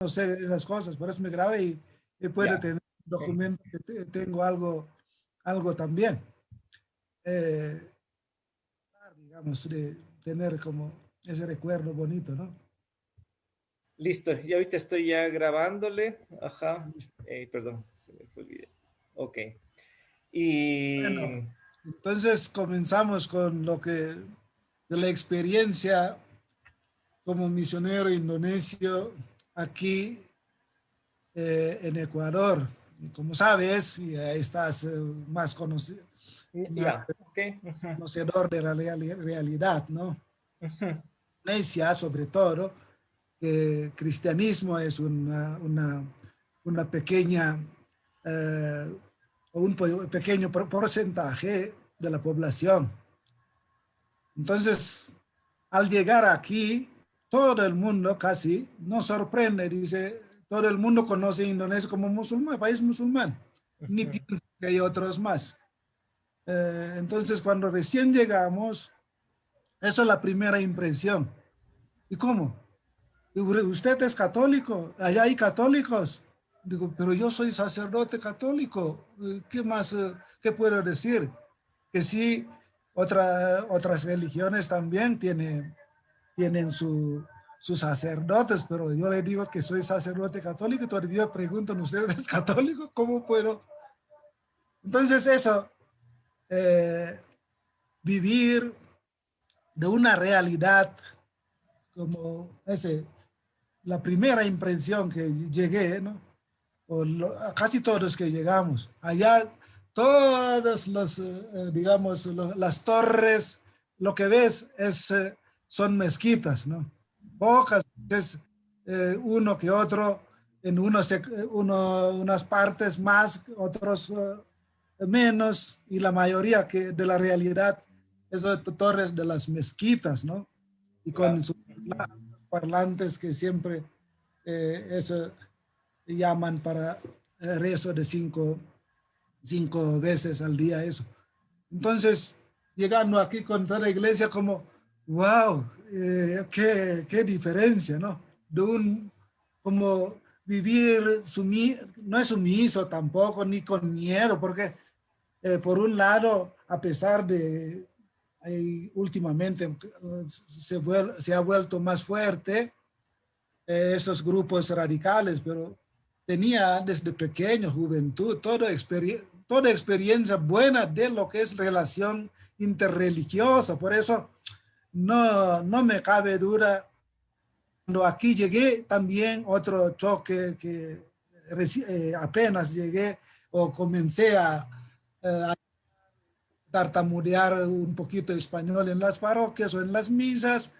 no sé esas cosas, por eso me grabé y puede tener un documento que tengo algo también. Digamos, de tener como ese recuerdo bonito, ¿no? Listo, y ahorita estoy ya grabándole. Ajá. Perdón, se me fue el video. Ok. Bueno, Y entonces comenzamos con lo que, de la experiencia como misionero indonesio aquí en Ecuador. Y como sabes, y ahí estás más, más ya, ok. Ujú, conocedor de la realidad, ¿no? ujú, Indonesia, sobre todo, que el cristianismo es una pequeña, eh, un pequeño porcentaje de la población. Entonces, al llegar aquí, todo el mundo casi nos sorprende, dice, todo el mundo conoce a Indonesia como musulmán, país musulmán, ni ujú. piensa que hay otros más. Entonces, cuando recién llegamos, eso es la primera impresión. ¿Y cómo? ¿Usted es católico? ¿Allá hay católicos? Digo, pero yo soy sacerdote católico. ¿Qué más, qué puedo decir? Que sí, otras religiones también tienen sus sacerdotes, pero yo le digo que soy sacerdote católico y todavía preguntan, ¿usted es católico? ¿Cómo puedo? Entonces eso, eh, vivir de una realidad como ese, la primera impresión que llegué, ¿no? Casi todos que llegamos, allá todos los, digamos, las torres, lo que ves son mezquitas, ¿no? Pocas veces uno que otro, en unas partes más, otros menos, y la mayoría de la realidad es de torres de las mezquitas, ¿no? Y con Claro. sus parlantes que siempre eso llaman para rezo de cinco veces al día eso. Entonces, llegando aquí con toda la iglesia como, wow, qué diferencia, ¿no? De como vivir no es sumiso tampoco, ni con miedo, porque por un lado, a pesar de, últimamente se ha vuelto más fuerte esos grupos radicales, pero tenía desde pequeño, juventud, toda experiencia buena de lo que es relación interreligiosa. Por eso no me cabe duda. Cuando aquí llegué, también otro choque que apenas llegué o comencé a tartamudear un poquito español en las parroquias o en las misas.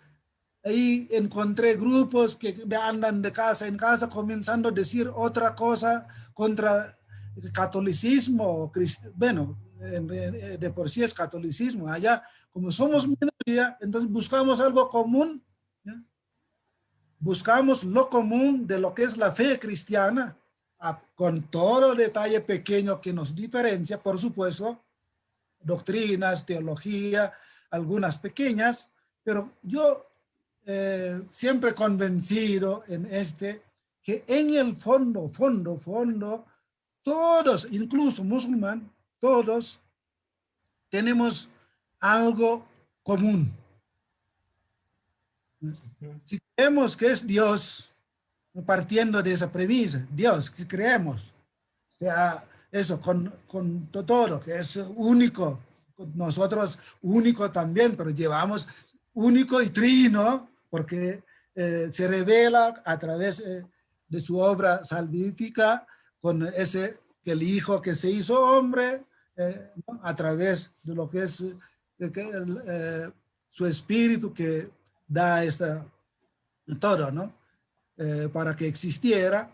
Ahí encontré grupos que andan de casa en casa comenzando a decir otra cosa contra el catolicismo, bueno, de por sí es catolicismo. Allá, como somos minoría, entonces buscamos algo común, ¿ya? Buscamos lo común de lo que es la fe cristiana, con todo detalle pequeño que nos diferencia, por supuesto, doctrinas, teología, algunas pequeñas, pero yo siempre convencido en que en el fondo, todos, incluso musulmán, todos tenemos algo común. Ujú. Si creemos que es Dios, partiendo de esa premisa, Dios, si creemos, o sea, eso, con todo, que es único, nosotros único también, pero llevamos único y trino, porque se revela a través de su obra salvífica, con ese, que el Hijo que se hizo hombre, ¿no? A través de lo que es su espíritu que da todo, ¿no? Para que existiera.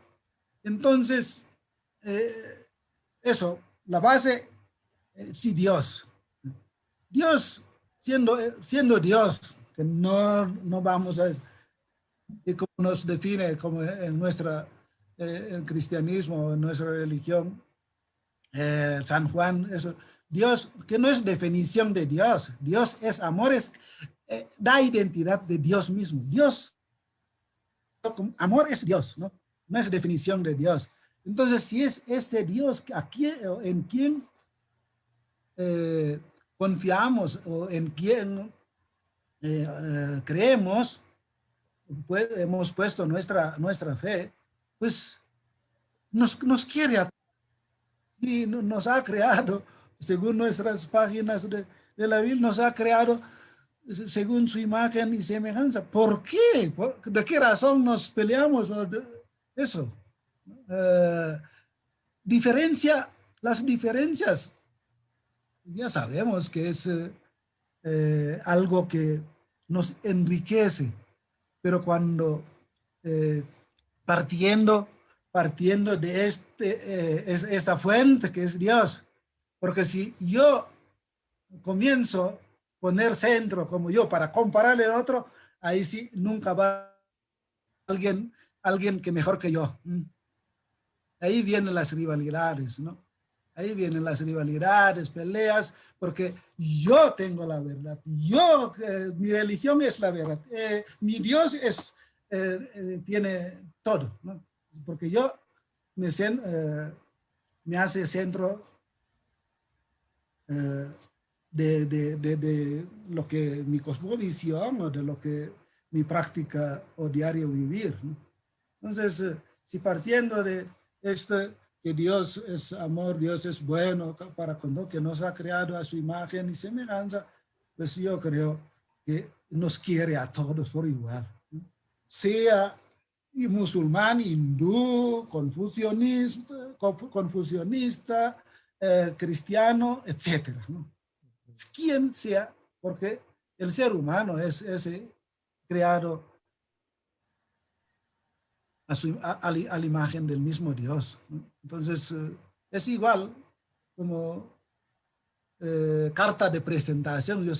Entonces, eh, eso, la base, sí, Dios. Dios, siendo Dios, que no vamos a, y como nos define como en el cristianismo, en nuestra religión, San Juan, eso, Dios, que no es definición de Dios, Dios es amor, da identidad de Dios mismo. Dios, amor es Dios, ¿no? no es definición de Dios. Entonces, si es este Dios en quien confiamos o en quien creemos, pues, hemos puesto nuestra fe, pues nos quiere y nos ha creado, según nuestras páginas de la Biblia, nos ha creado según su imagen y semejanza. ¿Por qué? ¿De qué razón nos peleamos? Eso. Las diferencias, ya sabemos que es algo que nos enriquece, pero cuando partiendo de esta fuente que es Dios, porque si yo comienzo a poner centro como yo para compararle al otro, ahí sí nunca va alguien que mejor que yo. Ahí vienen las rivalidades, ¿no? Ahí vienen las rivalidades, peleas, porque yo tengo la verdad. Mi religión es la verdad. Mi Dios tiene todo, ¿no? Porque yo me hace centro de lo que mi cosmovisión o de lo que mi práctica o diario vivir, ¿no? Entonces, si partiendo de esto, que Dios es amor, Dios es bueno para cuando que nos ha creado a su imagen y semejanza, pues yo creo que nos quiere a todos por igual, ¿no? Sea musulmán, hindú, confucionista, cristiano, etcétera, ¿no? Quien sea, porque el ser humano es creado a la imagen del mismo Dios, ¿no? Entonces, es igual como carta de presentación. Yo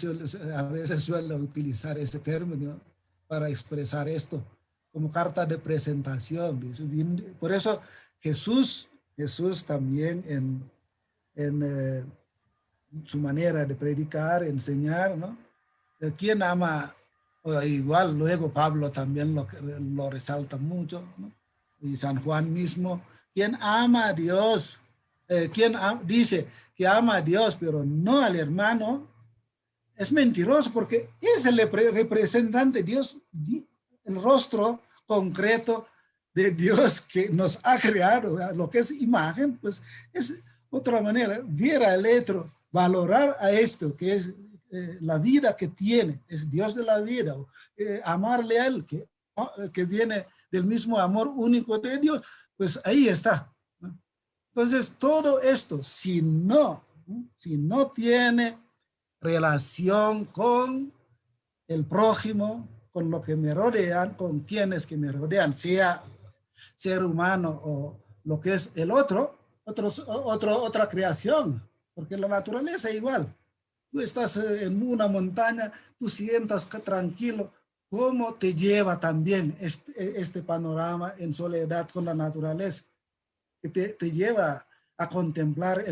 a veces suelo utilizar ese término para expresar esto, como carta de presentación. Por eso Jesús también en su manera de predicar, enseñar, ¿no? ¿Quién ama? Igual luego Pablo también lo resalta mucho, ¿no? Y San Juan mismo, quien ama a Dios, dice que ama a Dios, pero no al hermano, es mentiroso, porque es el representante de Dios, el rostro concreto de Dios que nos ha creado, ¿verdad? Lo que es imagen, pues es otra manera, ver al otro, valorar a esto, que es la vida que tiene, es Dios de la vida, amarle a Él, que viene del mismo amor único de Dios, pues ahí está, ¿no? Entonces, todo esto, si no tiene relación con el prójimo, con lo que me rodean, con quienes que me rodean, sea ser humano o lo que es el otra creación, porque la naturaleza es igual. Tú estás en una montaña, tú sientas tranquilo. ¿Cómo te lleva también este panorama en soledad con la naturaleza? Que te lleva a contemplar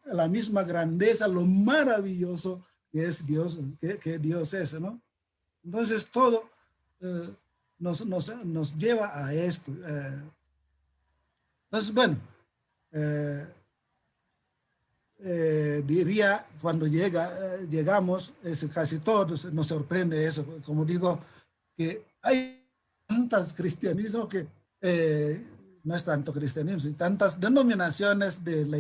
la misma grandeza, lo maravilloso que es Dios, que Dios es, ¿no? Entonces todo nos lleva a esto. Entonces, bueno, diría, cuando llegamos, casi todos nos sorprende eso. Como digo, que hay tantos cristianismos que no es tanto cristianismo, sino tantas denominaciones de la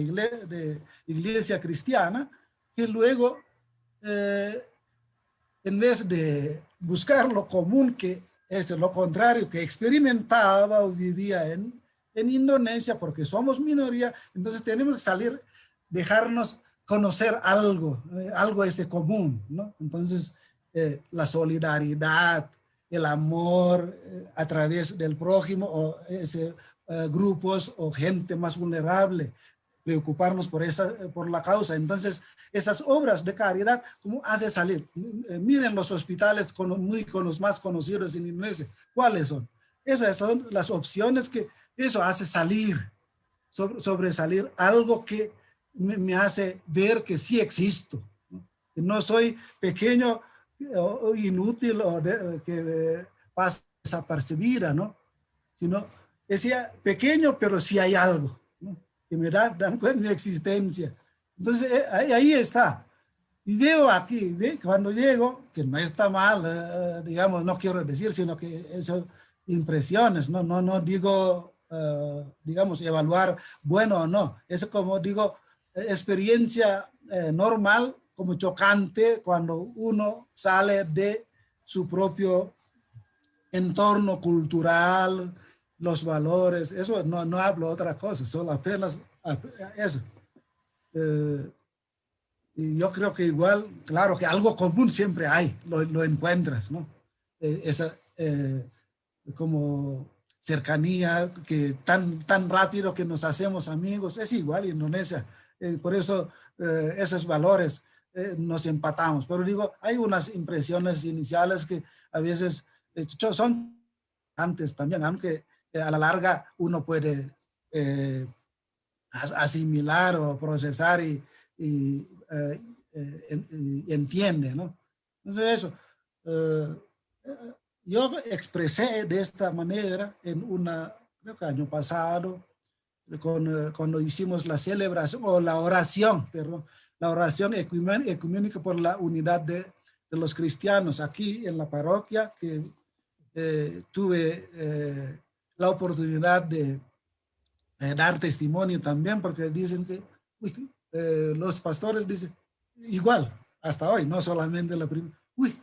iglesia cristiana que luego, en vez de buscar lo común, que es lo contrario, que experimentaba o vivía en Indonesia, porque somos minoría, entonces tenemos que salir, dejarnos conocer algo común, ¿no? Entonces, la solidaridad, el amor a través del prójimo o grupos o gente más vulnerable, preocuparnos por la causa. Entonces, esas obras de caridad, ¿cómo hace salir? Miren los hospitales con los más conocidos en Indonesia. ¿Cuáles son? Esas son las opciones que eso hace salir, sobresalir algo que me hace ver que sí existo, ¿no? Que no soy pequeño o inútil o que pasa desapercibida, ¿no? Sino decía, pequeño, pero sí hay algo, ¿no? Que me dan cuenta de mi existencia. Entonces, ahí está. Y veo aquí, cuando llego, que no está mal, digamos, no quiero decir, sino que esas impresiones, no digo, digamos, evaluar bueno o no. Es como digo, experiencia normal, como chocante, cuando uno sale de su propio entorno cultural, los valores, eso no hablo otra cosa, solo apenas eso. Eh, y yo creo que igual, claro que algo común siempre hay, lo encuentras, ¿no? Esa como cercanía, que tan rápido que nos hacemos amigos, es igual en Indonesia. Por eso esos valores nos empatamos. Pero digo, hay unas impresiones iniciales que a veces son antes también, aunque a la larga uno puede asimilar o procesar y entiende, ¿no? Entonces eso, eh, yo expresé de esta manera en creo que año pasado, cuando hicimos la celebración o la oración, perdón, la oración ecuménica por la unidad de los cristianos aquí en la parroquia, que tuve la oportunidad de dar testimonio también, porque dicen que uy, los pastores dicen, igual, hasta hoy, no solamente la primera, uy,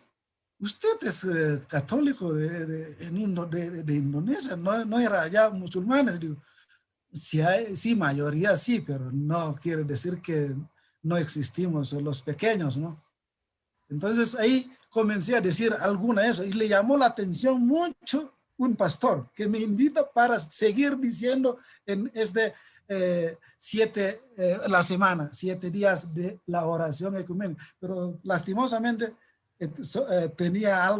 usted es católico de Indonesia, no era allá musulmanes, digo, sí, sí, mayoría sí, pero no quiere decir que no existimos los pequeños, ¿no? Entonces ahí comencé a decir alguna de eso y le llamó la atención mucho un pastor que me invita para seguir diciendo en la semana, 7 días de la oración ecuménica. Pero lastimosamente tenía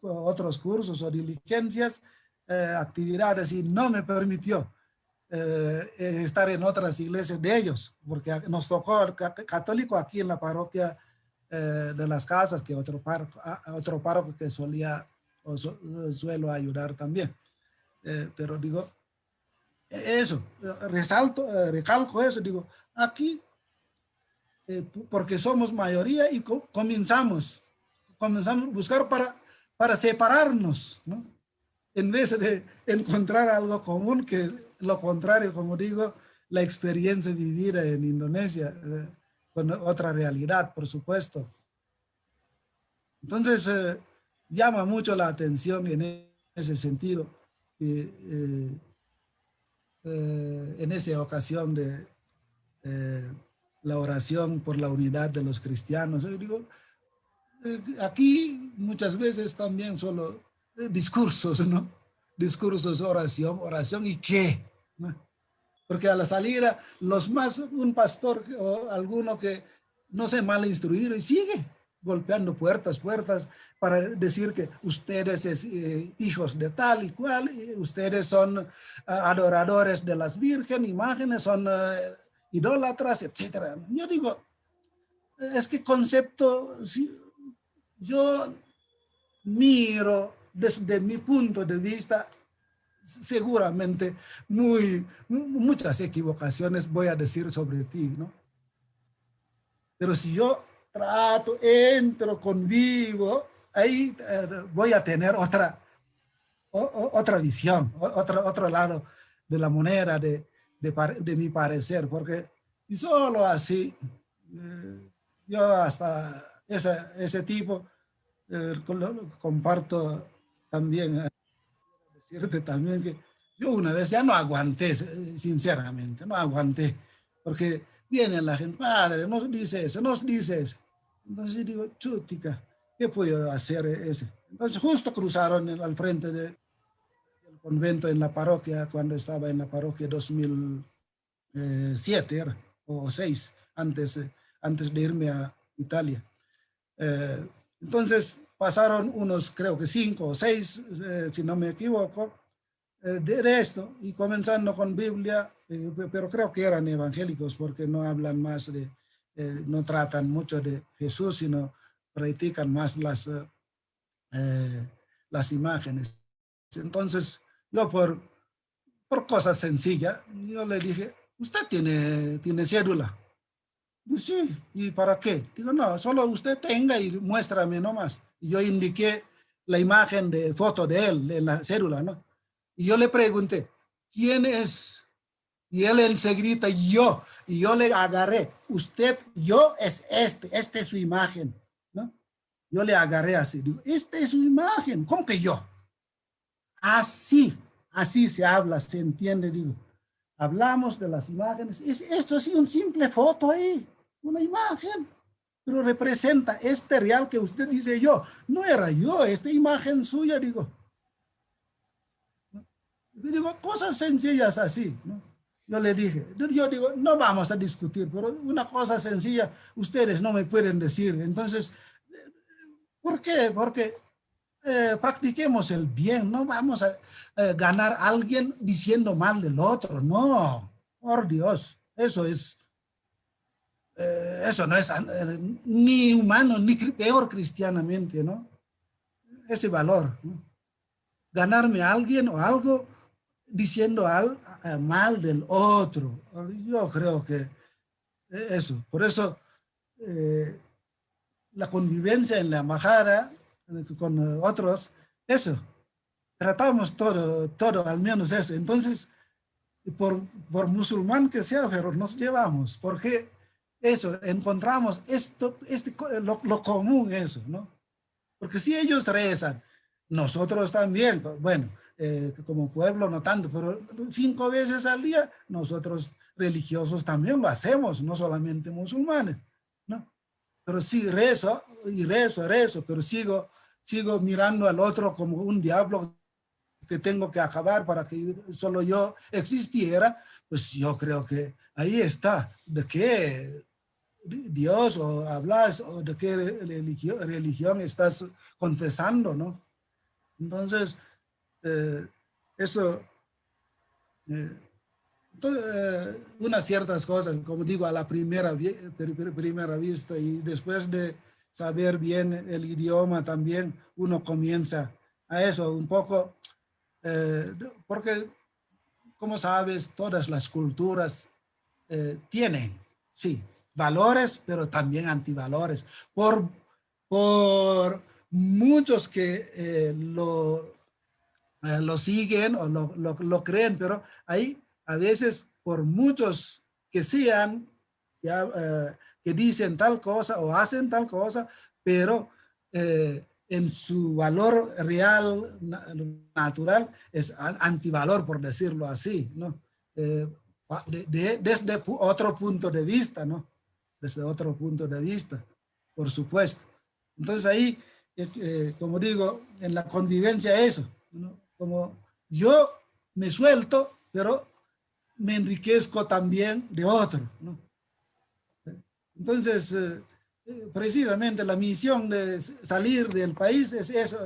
otros cursos o diligencias, actividades y no me permitió estar en otras iglesias de ellos, porque nos tocó el católico aquí en la parroquia de las casas, que otro párroco que suelo ayudar también. Pero digo, eso, recalco eso, digo, aquí, porque somos mayoría y comenzamos a buscar para separarnos, ¿no? En vez de encontrar algo común, que lo contrario, como digo, la experiencia vivida en Indonesia, con otra realidad, por supuesto. Entonces, llama mucho la atención en ese sentido, en esa ocasión de la oración por la unidad de los cristianos. Yo digo, aquí muchas veces también solo discursos, ¿no? Discursos, oración y qué, ¿no? Porque a la salida, un pastor o alguno que no se mal instruido y sigue golpeando puertas para decir que ustedes es hijos de tal y cual, y ustedes son adoradores de las vírgenes, imágenes, son idólatras, etcétera. Yo digo, es que concepto, si yo miro desde mi punto de vista, seguramente muchas equivocaciones voy a decir sobre ti, ¿no? Pero si yo entro, convivo, ahí voy a tener otra visión, otro lado de la moneda de mi parecer, porque si solo así, yo hasta ese tipo comparto también, decirte también que yo una vez ya no aguanté, sinceramente, no aguanté, porque viene la gente, padre, nos dice eso, nos dice eso. Entonces digo, chutica, ¿qué puedo hacer ese? Entonces justo cruzaron al frente del convento en la parroquia, cuando estaba en la parroquia 2007 era, o 6, antes de irme a Italia. Entonces pasaron unos, creo que 5 o 6, si no me equivoco, de esto, y comenzando con Biblia, pero creo que eran evangélicos porque no hablan más no tratan mucho de Jesús, sino practican más las imágenes. Entonces, yo por cosas sencillas. Yo le dije, ¿usted tiene cédula? Pues sí, ¿y para qué? Digo, no, solo usted tenga y muéstrame nomás. Y yo indiqué la imagen de foto de él en la cédula, ¿no? Y yo le pregunté, ¿quién es? Y él enseguida, yo. Y yo le agarré, usted, yo es esta es su imagen, ¿no? Yo le agarré así, digo, esta es su imagen, ¿cómo que yo? Así, así se habla, se entiende, digo. Hablamos de las imágenes. Esto es un simple foto ahí, una imagen, pero representa este real que usted dice yo. No era yo, esta imagen suya, digo. Digo, cosas sencillas así, ¿no? Yo le dije, yo digo, no vamos a discutir, pero una cosa sencilla ustedes no me pueden decir. Entonces, ¿por qué? Porque practiquemos el bien, no vamos a ganar a alguien diciendo mal del otro, no, por Dios, eso no es ni humano, ni peor cristianamente, ¿no? Ese valor, ¿no? Ganarme a alguien o algo diciendo mal del otro. Yo creo que eso, por eso eh, la convivencia en la embajada con otros, eso, tratamos todo, al menos eso. Entonces, por musulmán que sea, pero nos llevamos, porque eso, encontramos lo común, eso, ¿no? Porque si ellos rezan, nosotros también, bueno, como pueblo no tanto, pero 5 veces al día, nosotros religiosos también lo hacemos, no solamente musulmanes, ¿no? Pero sí rezo y rezo, pero sigo mirando al otro como un diablo que tengo que acabar para que solo yo existiera, pues yo creo que ahí está. ¿De qué Dios o hablas o de qué religión estás confesando, no? Entonces, eh, eso, eh, unas ciertas cosas, como digo, a la primera vista y después de saber bien el idioma también, uno comienza a eso un poco, porque como sabes, todas las culturas tienen, sí, valores, pero también antivalores. Por muchos que lo siguen o lo creen, pero hay a veces por muchos que sean, ya, que dicen tal cosa o hacen tal cosa, pero en su valor real, natural, es antivalor, por decirlo así, ¿no? Eh, desde otro punto de vista, ¿no? Desde otro punto de vista, por supuesto. Entonces ahí, como digo, en la convivencia eso, ¿no? Como yo me suelto, pero me enriquezco también de otro, ¿no? Entonces, precisamente la misión de salir del país es eso.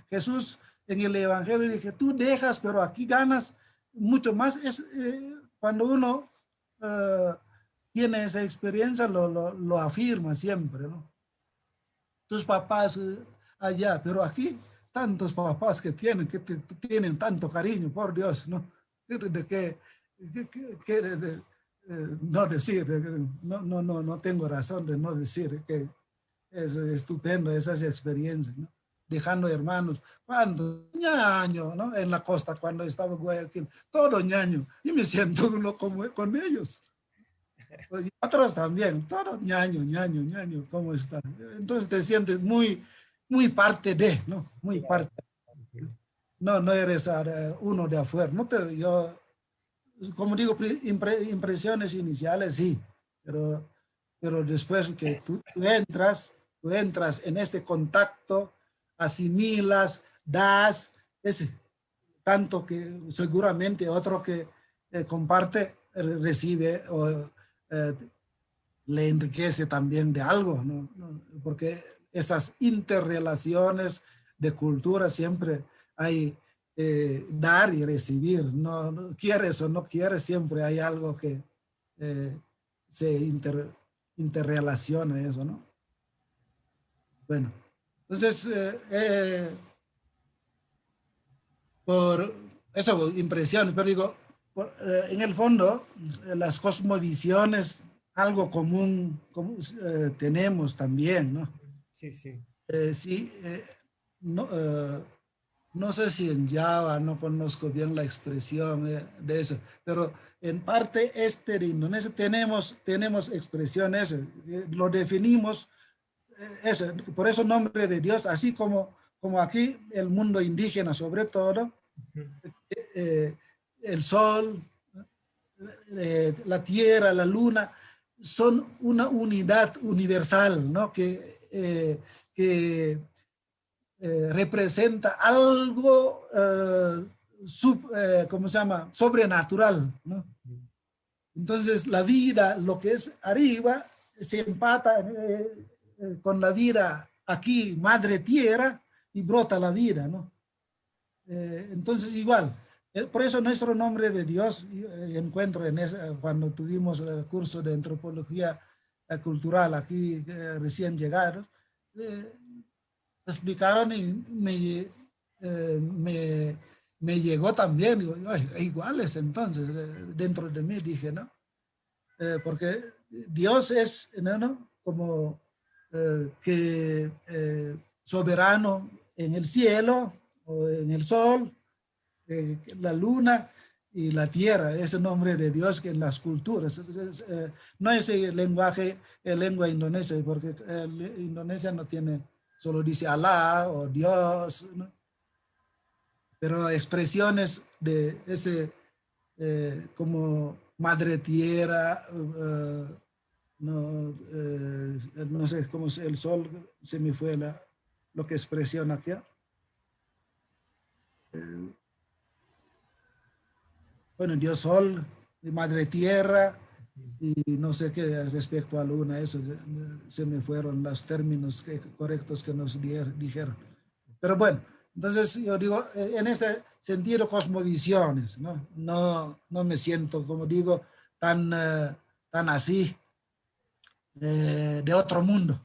Jesús en el Evangelio dice, tú dejas, pero aquí ganas mucho más. Es cuando uno tiene esa experiencia, lo afirma siempre, ¿no? Tus papás allá, pero aquí tantos papás que tienen tanto cariño, por Dios, ¿no? De que no decir, no tengo razón de no decir que es estupendo esas experiencias, ¿no? Dejando hermanos, cuando ñaño, ¿no? En la costa, cuando estaba en Guayaquil, todo ñaño, y me siento uno como con ellos. Y otros también, todo ñaño, ¿cómo está? Entonces te sientes muy parte de, ¿no? Muy parte. No eres uno de afuera. No te, yo, como digo, impresiones iniciales, sí, pero después que tú entras en este contacto, asimilas, das, ese tanto que seguramente otro que comparte, recibe o le enriquece también de algo, ¿no? Porque esas interrelaciones de cultura siempre hay dar y recibir, no quieres o no quieres, siempre hay algo que eh, se interrelaciona eso, ¿no? Bueno, entonces, por eso, impresiones, pero digo, en el fondo, las cosmovisiones, algo común, tenemos también, ¿no? Sí, sí. Sí, no, no sé si en Java, no conozco bien la expresión de eso, pero en parte este de Indonesia tenemos expresiones, lo definimos, eso, por eso nombre de Dios, así como aquí el mundo indígena sobre todo, Ujú. eh, el sol, la tierra, la luna, son una unidad universal, ¿no? Que representa algo, ¿cómo se llama? Sobrenatural, ¿no? Entonces, la vida, lo que es arriba, se empata con la vida aquí, madre tierra, y brota la vida, ¿no? Entonces, igual, por eso nuestro nombre de Dios, encuentro en ese, cuando tuvimos el curso de antropología cultural aquí, recién llegados, eh, explicaron y me llegó también, digo, "Ay, iguales entonces, dentro de mí dije, ¿no? Porque Dios es, ¿no? Como que soberano en el cielo o en el sol, la luna y la tierra, ese nombre de Dios que en las culturas, no es el lenguaje, el lengua indonesia, porque Indonesia no tiene, solo dice Alá o Dios, ¿no? Pero expresiones de ese, como madre tierra, no, no sé cómo es el sol, se me fue lo que expresión aquí. Eh, bueno, Dios sol, madre tierra, y no sé qué respecto a luna, eso se me fueron los términos correctos que nos dijeron. Pero bueno, entonces yo digo, en ese sentido, cosmovisiones, ¿no? No me siento, como digo, tan así, de otro mundo,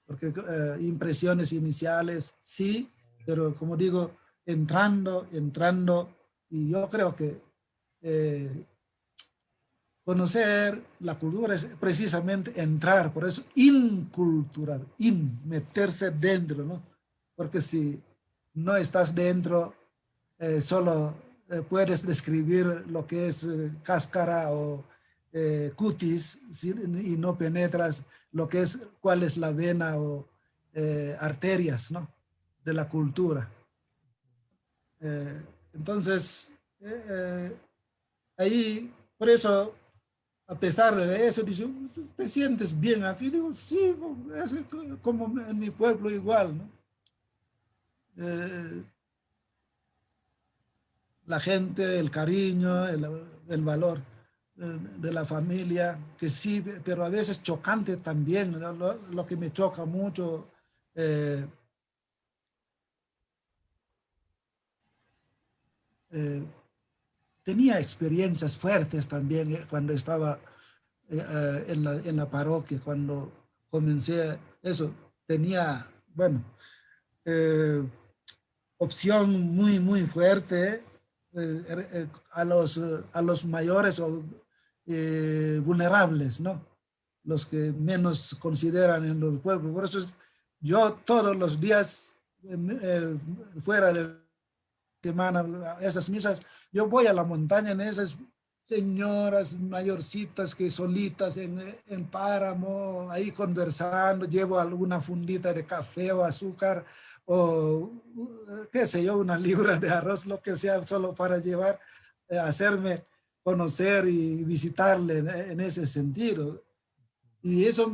porque impresiones iniciales, sí, pero como digo, entrando, y yo creo que eh, conocer la cultura es precisamente entrar, por eso incultural, meterse dentro, ¿no? Porque si no estás dentro, solo puedes describir lo que es cáscara o cutis, ¿sí? Y no penetras lo que es, cuál es la vena o arterias, ¿no? De la cultura. Eh, entonces, ahí, por eso a pesar de eso, dice, ¿te sientes bien aquí? Digo, sí, es como en mi pueblo igual, ¿no? Eh, la gente, el cariño, el valor de la familia, que sí, pero a veces chocante también, ¿no? Lo que me choca mucho, eh, eh, tenía experiencias fuertes también cuando estaba en la parroquia, cuando comencé eso, tenía, bueno, eh, opción muy fuerte a los mayores o vulnerables, ¿no? Los que menos consideran en los pueblos. Por eso yo todos los días, fuera de semana, esas misas, yo voy a la montaña en esas señoras mayorcitas que solitas en páramo, ahí conversando, llevo alguna fundita de café o azúcar o qué sé yo, una libra de arroz, lo que sea, solo para llevar, hacerme conocer y visitarle en ese sentido. Y eso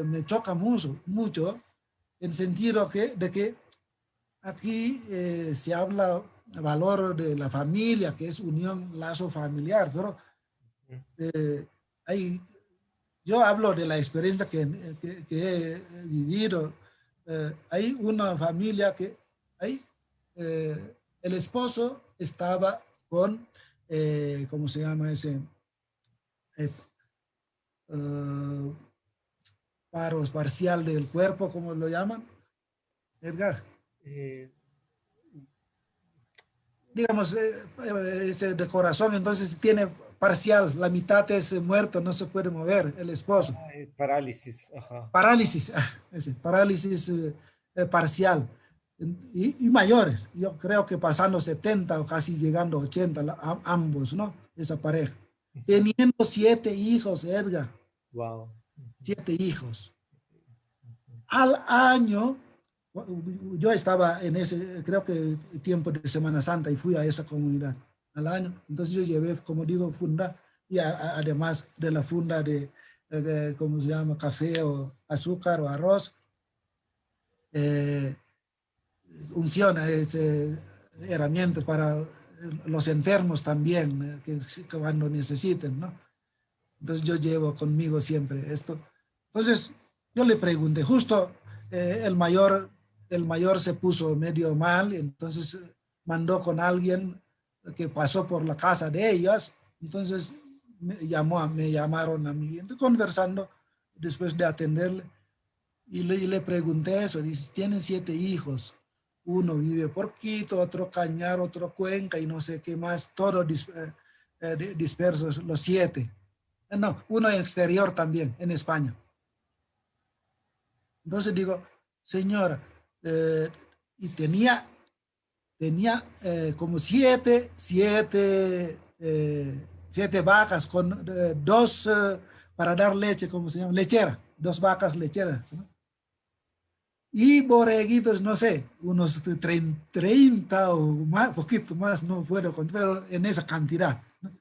me choca mucho, en el sentido de que aquí se habla valor de la familia, que es unión, lazo familiar, pero eh, hay, yo hablo de la experiencia que he vivido. Hay una familia que hay, el esposo estaba con, ¿cómo se llama ese? Eh, uh, paro parcial del cuerpo, ¿cómo lo llaman? Edgar. Eh, digamos, ese de corazón, entonces tiene parcial, la mitad es muerto, no se puede mover, el esposo. Ay, parálisis, ajá. Parálisis, ese, parálisis parcial. Y mayores, yo creo que pasando 70 o casi llegando a 80, ambos, ¿no? Esa pareja. Teniendo 7 hijos, Edgar, Wow. 7 hijos. Al año, yo estaba en ese, creo que tiempo de Semana Santa y fui a esa comunidad al año. Entonces yo llevé, como digo, funda y además de la funda de, ¿cómo se llama? Café o azúcar o arroz, eh, unción, herramientas para los enfermos también, que cuando necesiten, ¿no? Entonces yo llevo conmigo siempre esto. Entonces yo le pregunté, justo el mayor se puso medio mal, entonces mandó con alguien que pasó por la casa de ellas, entonces me llamaron a mí, entonces, conversando después de atenderle, y le pregunté eso, dice, tienen 7 hijos, uno vive por Quito, otro Cañar, otro Cuenca y no sé qué más, todos dispersos, los 7. No, uno en exterior también, en España. Entonces digo, señora, y tenía como siete vacas con dos para dar leche, ¿cómo se llama? Lechera, 2 vacas lecheras, ¿no? Y borreguitos, no sé, unos 30 o más, poquito más, no puedo contar, pero en esa cantidad, ¿no?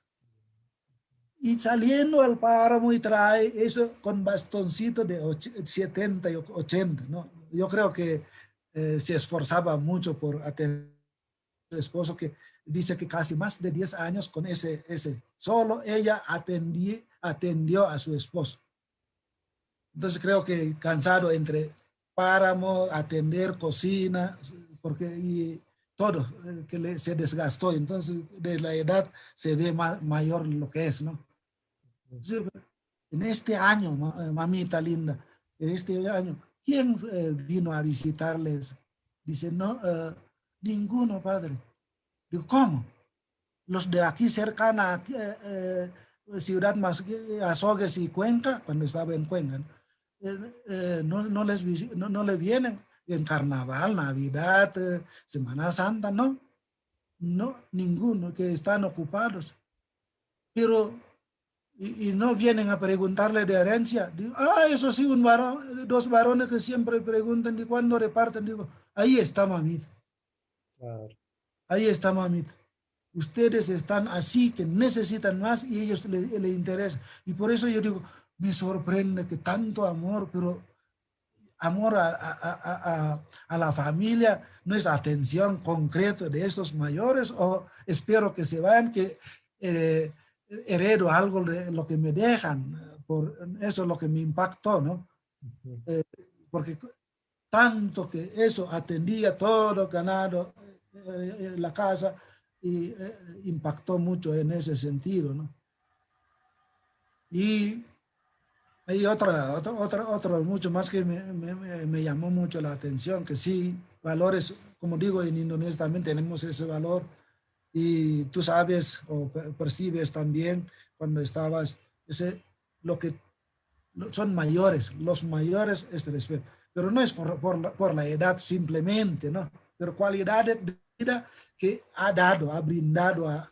Y saliendo al páramo y trae eso con bastoncito de 70 y 80, ¿no? Yo creo que se esforzaba mucho por atender a su esposo, que dice que casi más de 10 años con ese. Solo ella atendió a su esposo. Entonces creo que cansado entre páramo, atender, cocina, porque y todo, se desgastó. Entonces de la edad se ve mayor lo que es, ¿no? Sí, en este año, mamita linda, en este año, ¿quién vino a visitarles? Dice, no, ninguno, padre. Digo, ¿cómo? Los de aquí cercana, ciudad más, Azogues y Cuenca, cuando estaba en Cuenca, ¿no? No le vienen en carnaval, Navidad, Semana Santa, no, no, ninguno, que están ocupados. Pero y no vienen a preguntarle de herencia. Digo, eso sí, 2 varones que siempre preguntan de cuándo reparten. Digo, ahí está, mamita. Claro. Ahí está, mamita. Ustedes están así que necesitan más y ellos le interesa. Y por eso yo digo, me sorprende que tanto amor, pero amor a la familia no es atención concreta de estos mayores, o espero que se vayan, que eh, heredo algo de lo que me dejan, por eso es lo que me impactó, ¿no? Porque tanto que eso atendía todo ganado en la casa y impactó mucho en ese sentido, ¿no? Y hay otro mucho más que me llamó mucho la atención, que sí, valores, como digo, en Indonesia también tenemos ese valor, y tú sabes o percibes también cuando estabas, lo que son mayores, los mayores es respeto, pero no es por la edad simplemente, ¿no? Pero cualidad de vida que ha dado, ha brindado a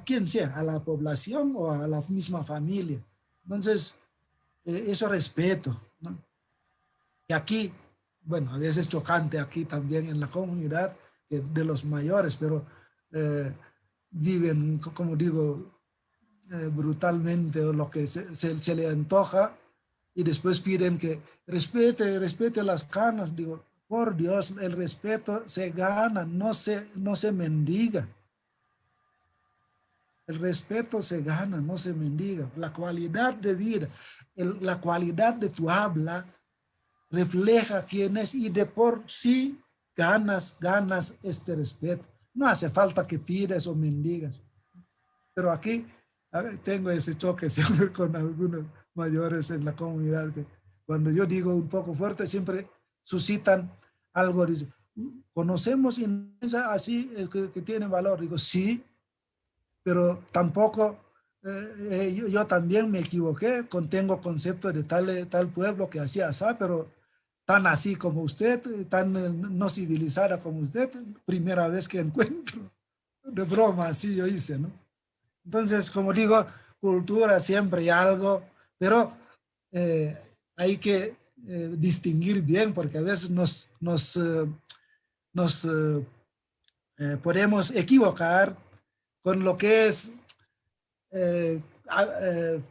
quien sea, a la población o a la misma familia. Entonces, eso respeto, ¿no? Y aquí, bueno, a veces chocante aquí también en la comunidad de los mayores, pero eh, viven, como digo, brutalmente lo que se le antoja, y después piden que respete las canas. Digo, por Dios, el respeto se gana, no se mendiga. El respeto se gana, no se mendiga. La calidad de vida, la calidad de tu habla refleja quién es, y de por sí ganas este respeto. No hace falta que pides o mendigas. Pero aquí tengo ese choque siempre con algunos mayores en la comunidad, que cuando yo digo un poco fuerte siempre suscitan algo. Dice, conocemos Indonesia así, que tiene valor. Digo, sí, pero tampoco, yo también me equivoqué, tengo concepto de tal pueblo que hacía así, pero tan así como usted, tan no civilizada como usted, primera vez que encuentro. De broma, así yo hice, ¿no? Entonces, como digo, cultura siempre hay algo, pero eh, hay que distinguir bien, porque a veces nos podemos equivocar con lo que es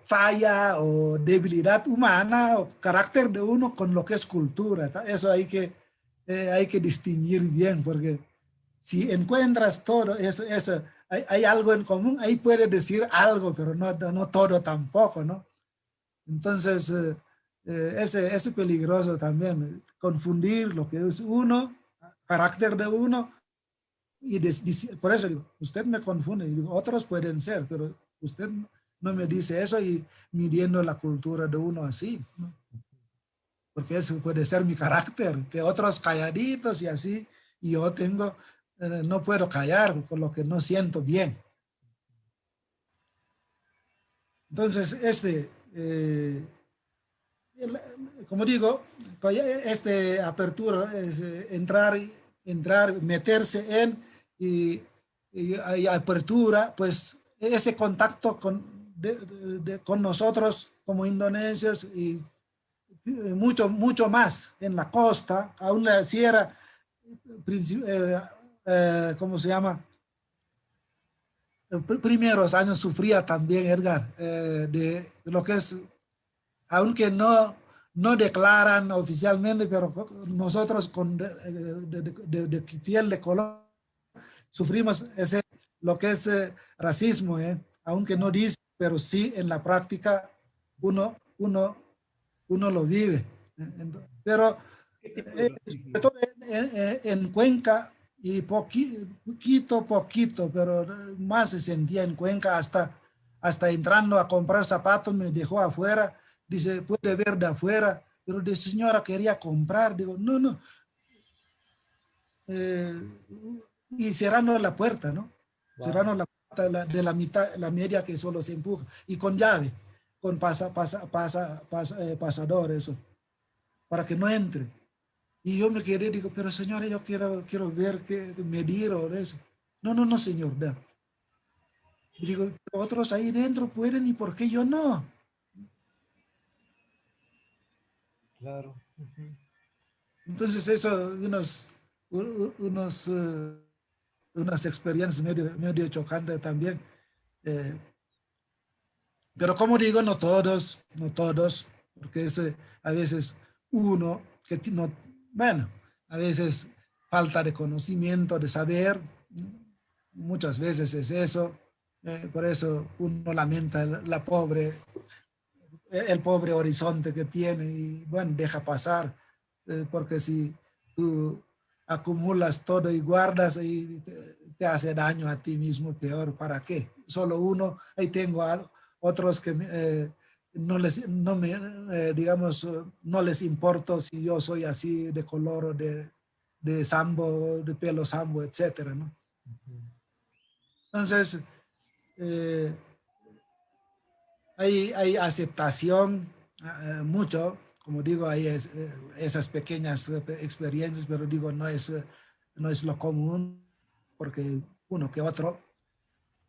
falla o debilidad humana o carácter de uno con lo que es cultura. Eso hay que distinguir bien, porque si encuentras todo eso hay algo en común, ahí puedes decir algo, pero no todo tampoco, ¿no? Entonces, ese peligroso también, confundir lo que es uno, carácter de uno, y por eso digo, usted me confunde, y digo, otros pueden ser, pero usted no me dice eso y midiendo la cultura de uno así, ¿no? Porque eso puede ser mi carácter, que otros calladitos y así, y yo no puedo callar con lo que no siento bien. Entonces, como digo, apertura es entrar, meterse en y apertura, pues ese contacto con nosotros como indonesios y mucho más en la costa, aún la sierra, ¿cómo se llama? Primeros años sufría también, Edgar, de lo que es, aunque no declaran oficialmente, pero nosotros de piel de color sufrimos lo que es racismo, aunque no dice, pero sí en la práctica uno lo vive. Pero sobre todo en Cuenca, y poquito, pero más se sentía en Cuenca, hasta entrando a comprar zapatos me dejó afuera, dice, puede ver de afuera, pero de señora quería comprar, digo, no, eh, y cerrando la puerta, ¿no? Wow. Cerrando la puerta de la mitad, la media que solo se empuja, y con llave, con pasador, eso, para que no entre. Y yo me quedé, digo, pero señora, yo quiero ver, medir o eso. No, señor, da. Y digo, otros ahí dentro pueden, ¿y por qué yo no? Claro. Entonces eso, unas experiencias medio chocantes también. Pero como digo, no todos, porque a veces uno que no, bueno, a veces falta de conocimiento, de saber, muchas veces es eso, por eso uno lamenta el pobre horizonte que tiene y bueno, deja pasar, porque si tú acumulas todo y guardas y te hace daño a ti mismo, peor, ¿para qué? Solo uno, ahí tengo otros que digamos, no les importa si yo soy así de color o de sambo, de pelo sambo, etcétera, ¿no? Entonces, hay aceptación, mucho, como digo, hay esas pequeñas experiencias, pero digo, no es lo común, porque uno que otro,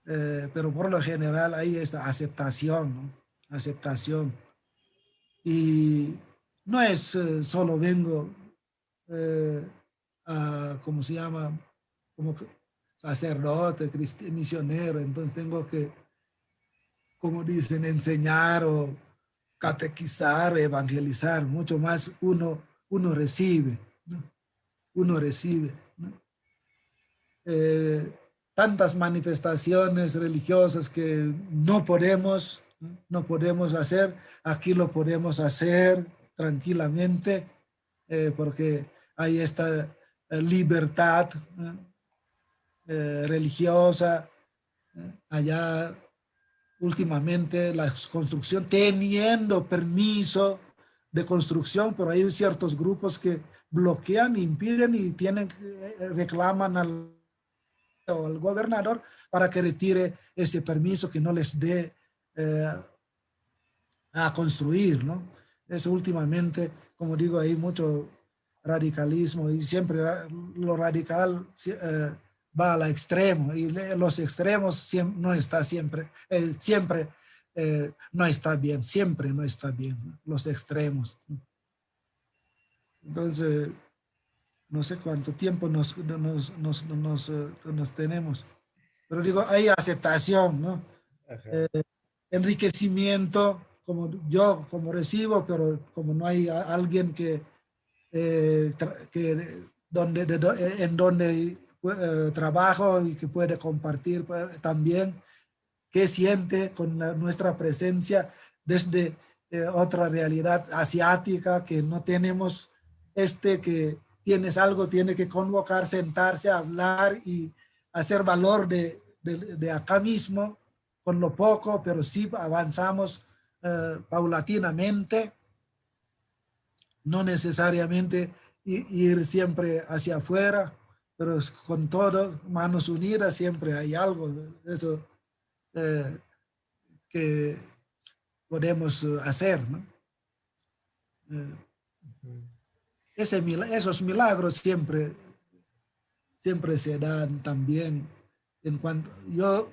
pero por lo general hay esta aceptación, ¿no? Aceptación. Y no es solo vengo ¿cómo se llama? Como sacerdote, misionero, entonces tengo que, como dicen, enseñar o catequizar, evangelizar, mucho más uno recibe, ¿no? Uno recibe, ¿no? Tantas manifestaciones religiosas que no podemos hacer, aquí lo podemos hacer tranquilamente, porque hay esta libertad religiosa. Allá últimamente la construcción, teniendo permiso de construcción, pero hay ciertos grupos que bloquean, impiden y reclaman al gobernador para que retire ese permiso que no les dé a construir, ¿no? Eso últimamente, como digo, hay mucho radicalismo y siempre lo radical va al extremo y los extremos no está siempre, no está bien, siempre no está bien, ¿no? Los extremos, ¿no? Entonces, no sé cuánto tiempo nos tenemos, pero digo, hay aceptación, ¿no? Ajá. Enriquecimiento, como yo como recibo, pero como no hay alguien que, en donde trabajo y que puede compartir también qué siente con nuestra presencia desde otra realidad asiática que no tenemos que tienes algo, tiene que convocar, sentarse, hablar y hacer valor de acá mismo con lo poco, pero sí avanzamos paulatinamente, no necesariamente ir siempre hacia afuera, pero con todo, manos unidas, siempre hay algo, eso que podemos hacer, ¿no? Esos milagros siempre se dan también en cuanto yo,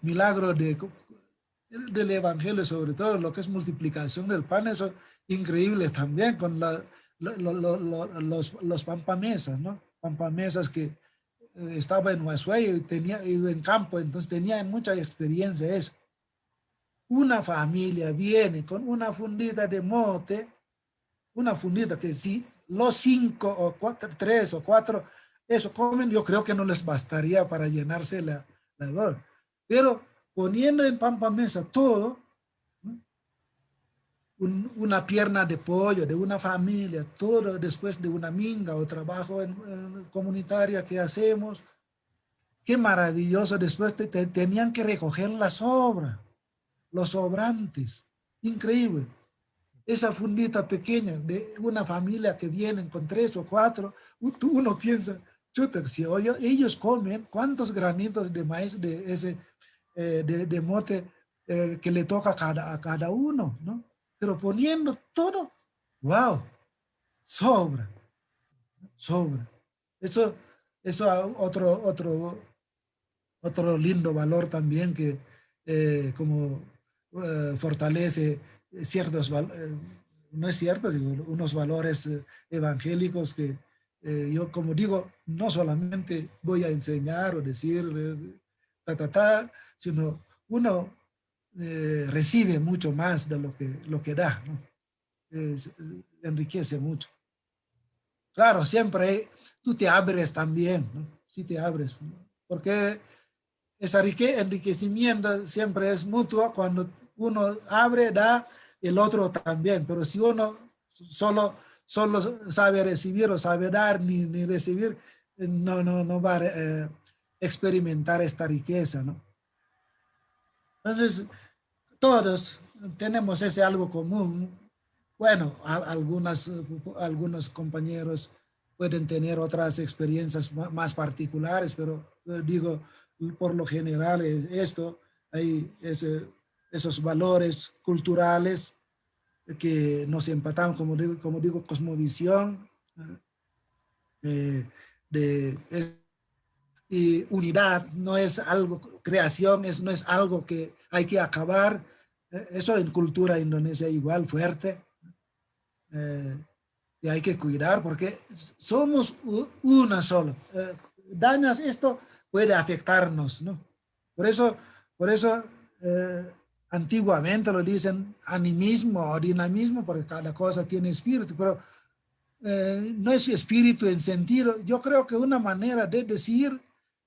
milagro del evangelio, sobre todo lo que es multiplicación del pan, eso increíble también con los pampamesas, ¿no? Pampamesas que estaba en Huazuay y tenía ido en campo, entonces tenían mucha experiencia eso. Una familia viene con una fundita de mote, una fundita que si los 5 o 4, 3 o 4, eso comen, yo creo que no les bastaría para llenarse la bola. Pero poniendo en pampamesa todo, ¿no? Una pierna de pollo de una familia, todo después de una minga o trabajo comunitaria que hacemos, qué maravilloso, después tenían que recoger la sobra, los sobrantes, increíble. Esa fundita pequeña de una familia que vienen con 3 o 4, uno piensa, chuta, si ellos comen, ¿cuántos granitos de maíz de ese de mote que le toca a cada uno, ¿no? Pero poniendo todo, wow, sobra, sobra. Eso otro lindo valor también que como fortalece ciertos, no es cierto, digo, unos valores evangélicos que yo, como digo, no solamente voy a enseñar o decir, sino uno recibe mucho más de lo que da, ¿no? Enriquece mucho. Claro, siempre tú te abres también, ¿no? Sí te abres, ¿no? Porque ese enriquecimiento siempre es mutuo. Cuando uno abre, da, el otro también. Pero si uno solo sabe recibir o sabe dar ni recibir, no va a experimentar esta riqueza, ¿no? Entonces, todos tenemos ese algo común. Bueno, algunos compañeros pueden tener otras experiencias más particulares, pero digo, por lo general hay esos valores culturales que nos empatamos, como digo cosmovisión, eh, y unidad, no es algo, creación, no es algo que hay que acabar. Eso en cultura indonesia igual fuerte. Y hay que cuidar porque somos una sola. Dañas esto, puede afectarnos, ¿no? Por eso antiguamente lo dicen animismo o dinamismo, porque cada cosa tiene espíritu, pero no es espíritu en sentido. Yo creo que una manera de decir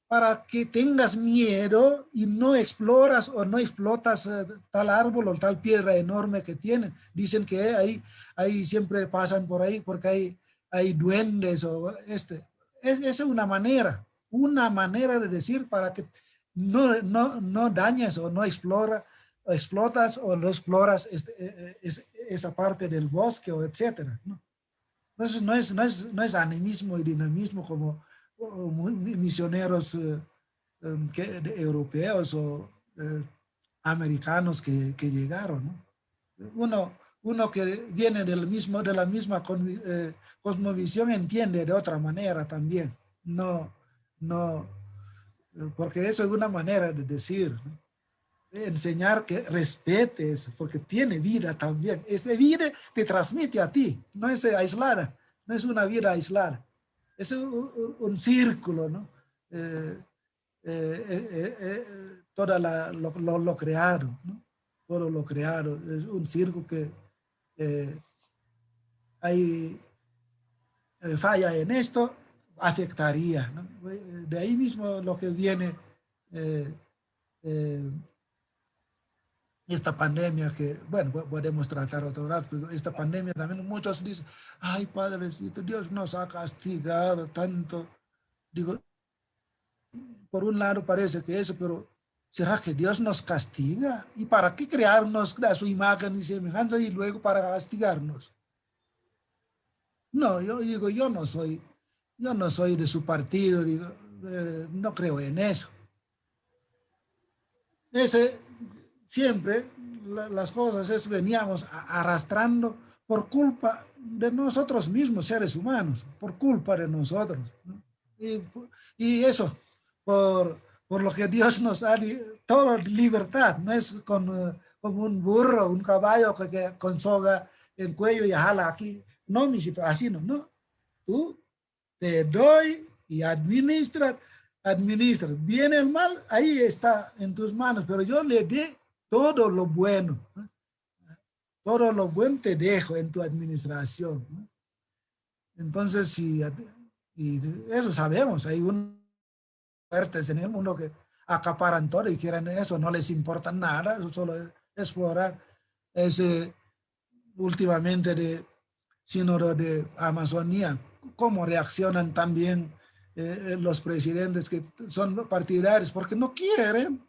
para que tengas miedo y no exploras o no explotas tal árbol o tal piedra enorme que tienen. Dicen que ahí siempre pasan por ahí porque hay duendes o es una manera de decir para que no dañes o no explotas o no exploras esa parte del bosque o etcétera, ¿no? Entonces no es animismo y dinamismo como misioneros europeos o americanos que llegaron, ¿no? Uno que viene de la misma cosmovisión entiende de otra manera también. No, no, porque eso es una manera de decir, ¿no? Enseñar que respetes, porque tiene vida también. Esta vida te transmite a ti, no es aislada, no es una vida aislada. Es un círculo, ¿no? Eh, toda lo creado, ¿no? Todo lo creado. Es un círculo que eh, hay falla en esto, afectaría, ¿no? De ahí mismo lo que viene eh, eh, esta pandemia que, bueno, podemos tratar otro rato, pero esta pandemia también muchos dicen, ay, Padrecito, Dios nos ha castigado tanto. Digo, por un lado parece que eso, pero ¿será que Dios nos castiga? ¿Y para qué crearnos a su imagen y semejanza y luego para castigarnos? No, yo digo, yo no soy de su partido, digo, no creo en eso. Ese, siempre las cosas veníamos arrastrando por culpa de nosotros mismos, seres humanos, por culpa de nosotros, ¿no? Y, y eso, por lo que Dios nos ha toda libertad, no es como un burro, un caballo con soga en cuello y jala aquí. No, mijito, así no, no. Tú te doy y administra. Viene el mal, ahí está en tus manos, pero yo le di todo lo bueno, ¿no? Todo lo bueno te dejo en tu administración, ¿no? Entonces, y eso sabemos, hay unos fuertes en el mundo que acaparan todo y quieren eso, no les importa nada, eso solo es explorar ese últimamente de sínodo de Amazonía, cómo reaccionan también los presidentes que son partidarios, porque no quieren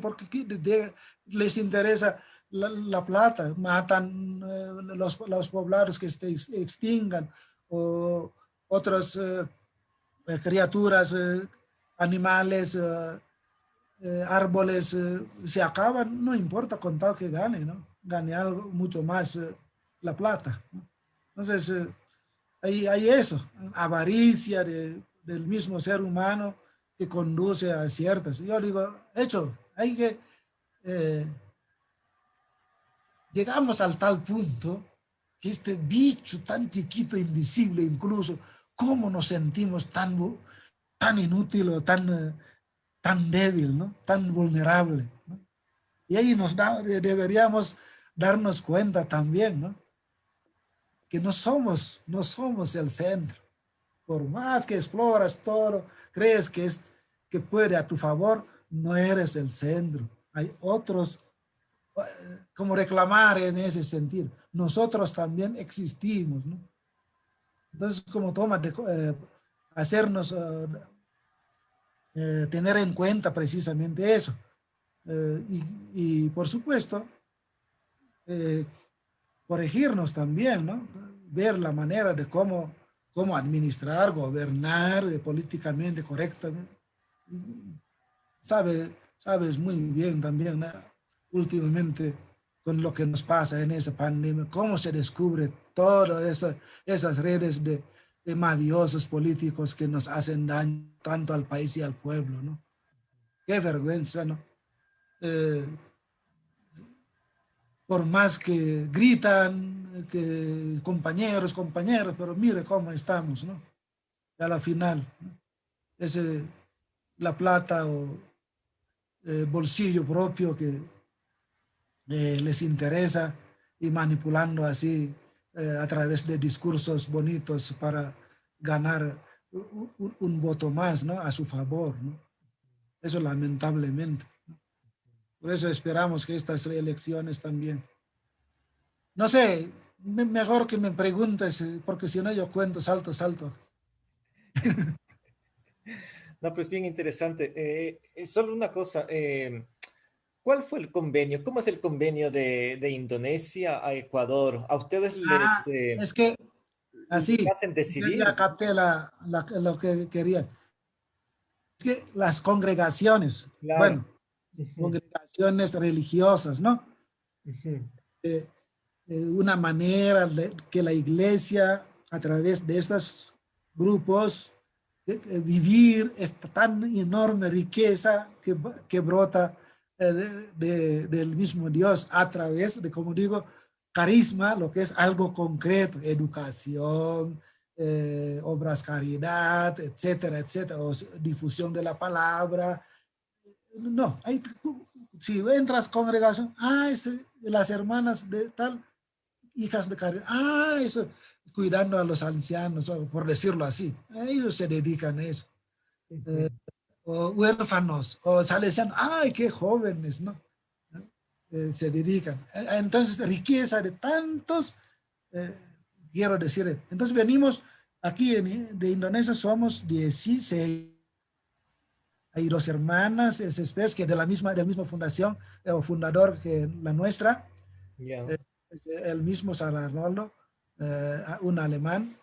porque les interesa la plata, matan los poblados que se extingan o otras criaturas, animales, árboles se acaban, no importa con tal que gane, ¿no? Gane algo mucho más la plata, ¿no? Entonces, hay eso, avaricia del mismo ser humano que conduce a ciertas. Yo digo, hecho, hay que, eh, llegamos al tal punto que este bicho tan chiquito, invisible incluso, ¿cómo nos sentimos tan inútil o tan débil, ¿no? Tan vulnerable, ¿no? Y ahí deberíamos darnos cuenta también, ¿no? Que no somos el centro. Por más que exploras todo, crees que puede a tu favor, no eres el centro. Hay otros, como reclamar en ese sentido. Nosotros también existimos, ¿no? Entonces, como toma de hacernos tener en cuenta precisamente eso. Y por supuesto, eh, corregirnos también, ¿no? Ver la manera de cómo administrar, gobernar políticamente correctamente. Sabes muy bien también, ¿no? Últimamente con lo que nos pasa en esa pandemia, cómo se descubre todas esas redes de mafiosos políticos que nos hacen daño tanto al país y al pueblo, ¿no? Qué vergüenza, ¿no? Eh, por más que gritan, que compañeros, pero mire cómo estamos, ¿no? A la final, ¿no? Ese, la plata o bolsillo propio que les interesa y manipulando así a través de discursos bonitos para ganar un voto más, ¿no? A su favor, ¿no? Eso lamentablemente. Por eso esperamos que estas elecciones también. No sé, mejor que me preguntes, porque si no yo cuento salto. No, pues bien interesante. Solo una cosa, ¿cuál fue el convenio? ¿Cómo es el convenio de Indonesia a Ecuador? ¿A ustedes les... Es que Así, te hacen decidir. ya capté lo que quería. Es que las congregaciones, Claro. bueno, Ujú, congregaciones religiosas, ¿no? ujú, Eh, una manera que la iglesia, a través de estos grupos, vivir esta tan enorme riqueza que brota del mismo Dios a través de, como digo, carisma, lo que es algo concreto, educación, obras caridad, etcétera, etcétera, o difusión de la palabra. No, hay, si entras congregación, las hermanas de tal, hijas de caridad, eso, cuidando a los ancianos, por decirlo así, ellos se dedican a eso. ujú. O huérfanos, o salesianos, qué jóvenes, ¿no? Se dedican. Entonces, riqueza de tantos, eh, quiero decir, entonces venimos aquí de Indonesia, somos 16, hay dos hermanas, es que de la misma fundación, o fundador que la nuestra, Ya. eh, el mismo San Arnoldo, un alemán,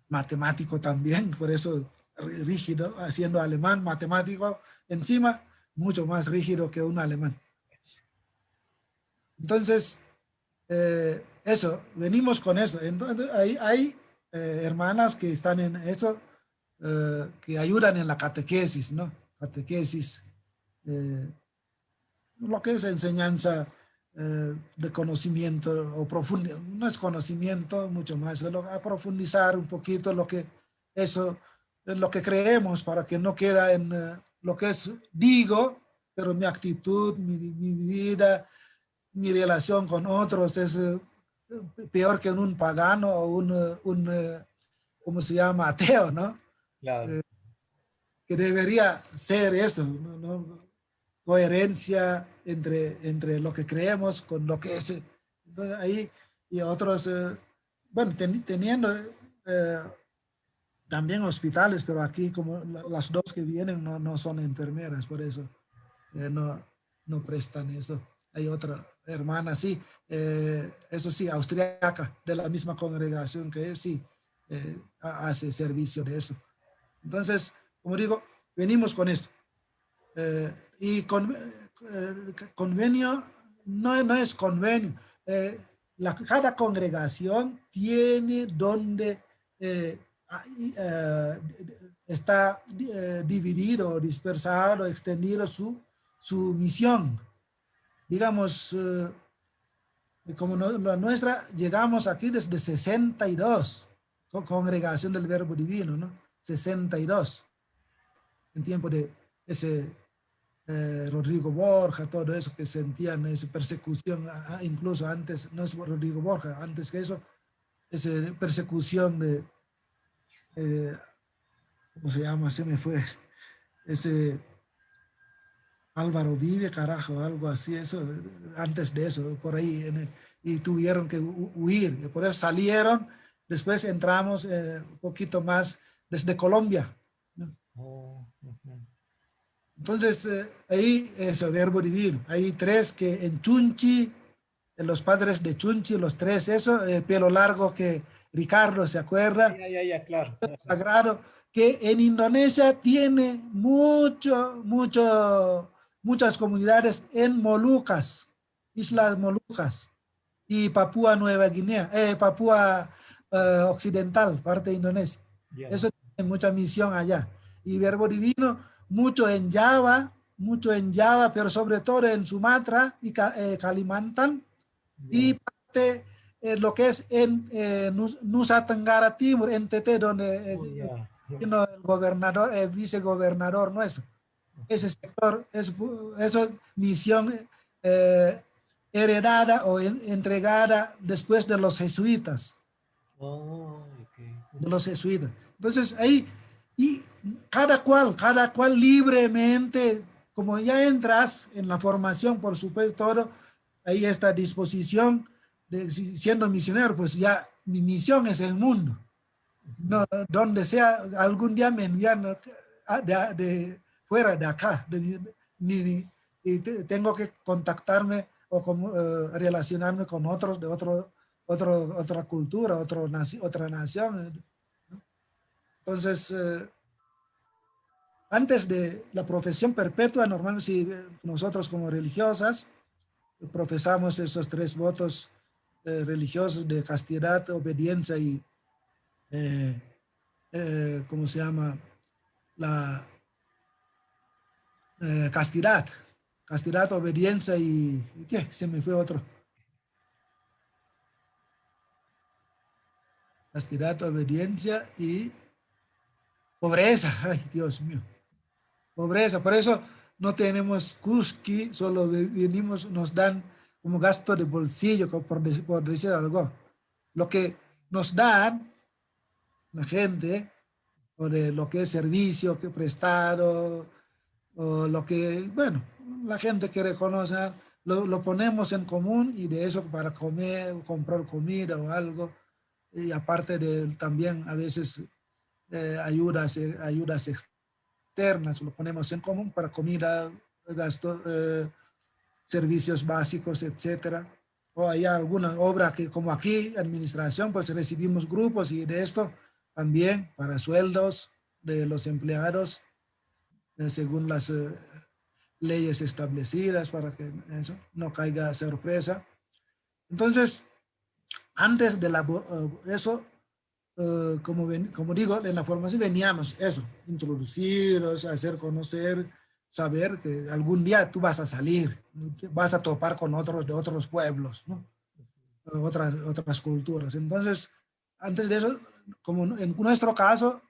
matemático también, por eso rígido, haciendo alemán, matemático, encima mucho más rígido que un alemán. Entonces, eso, venimos con eso. Entonces, hay hermanas que están en eso, que ayudan en la catequesis, ¿no? Catequesis, eh, lo que es enseñanza de conocimiento o profundidad, no es conocimiento, mucho más, a profundizar un poquito eso es lo que creemos para que no quede en lo que es, digo, pero mi actitud, mi vida, mi relación con otros es peor que un pagano o ¿cómo se llama? Ateo, ¿no? Claro. Que debería ser esto, ¿no? Coherencia entre lo que creemos con lo que es. Entonces, ahí y otros, bueno, teniendo también hospitales, pero aquí como las dos que vienen no son enfermeras, por eso no prestan eso. Hay otra hermana, sí, eso sí, austriaca, de la misma congregación que es, sí, hace servicio de eso. Entonces, como digo, venimos con eso. Y convenio no es convenio. Eh, cada congregación tiene donde eh, está dividido, dispersado, extendido su misión. Digamos, como la nuestra, llegamos aquí desde 62, congregación del Verbo Divino, ¿no? 62, en tiempo de ese Rodrigo Borja, todo eso que sentían, esa persecución, incluso antes, no es Rodrigo Borja, antes que eso, esa persecución de, eh, ¿cómo se llama? Se me fue, ese Álvaro Vive, carajo, algo así, eso, antes de eso, por ahí, y tuvieron que huir, por eso salieron, después entramos un poquito más desde Colombia, ¿no? Oh, ujú. Entonces, ahí es el verbo divino. Hay tres que en Chunchi, los padres de Chunchi, los tres, eso, pelo largo que Ricardo se acuerda, Ya, ya, ya, claro. sagrado, que en Indonesia tiene muchas comunidades en Molucas, Islas Molucas y Papúa Nueva Guinea, Papúa Occidental, parte de Indonesia. Ya. Eso tiene mucha misión allá. Y Verbo Divino, mucho en Java, pero sobre todo en Sumatra y Kalimantan, y Ya. parte lo que es en Nusa Tenggara Timur, NTT, donde Oh, ya. vino el gobernador, vicegobernador nuestro. Ese sector, eso es misión eh, heredada o entregada después de los jesuitas, Oh, ok. de los jesuitas. Entonces ahí, y cada cual libremente, como ya entras en la formación, por supuesto, todo, ahí está a disposición de siendo misionero, pues ya mi misión es el mundo. No, donde sea, algún día me envían fuera de acá, y tengo que contactarme o relacionarme con otros de otro otra cultura, otra nación. ¿No? Entonces, antes de la profesión perpetua, normalmente si nosotros como religiosas profesamos esos 3 votos religiosos de castidad, obediencia y, ¿cómo se llama? La castidad. Castidad, obediencia y ¿qué? Se me fue otro. Castidad, obediencia y pobreza. Ay, Dios mío. Pobreza. Por eso no tenemos cusqui, solo venimos, nos dan como gasto de bolsillo, por decir algo. Lo que nos dan la gente, o de lo que es servicio que prestado, o lo que, bueno, la gente que reconoce, lo ponemos en común y de eso para comer, comprar comida o algo. Y aparte de también a veces ayudas externas, lo ponemos en común para comida, gasto, servicios básicos, etcétera. O hay alguna obra que como aquí, administración, pues recibimos grupos y de esto también para sueldos de los empleados según las leyes establecidas para que eso no caiga sorpresa. Entonces, antes de eso, como digo, en la formación veníamos eso, introduciros, hacer conocer, saber que algún día tú vas a salir, vas a topar con otros de otros pueblos, ¿no? Otras culturas. Entonces, antes de eso, como en nuestro caso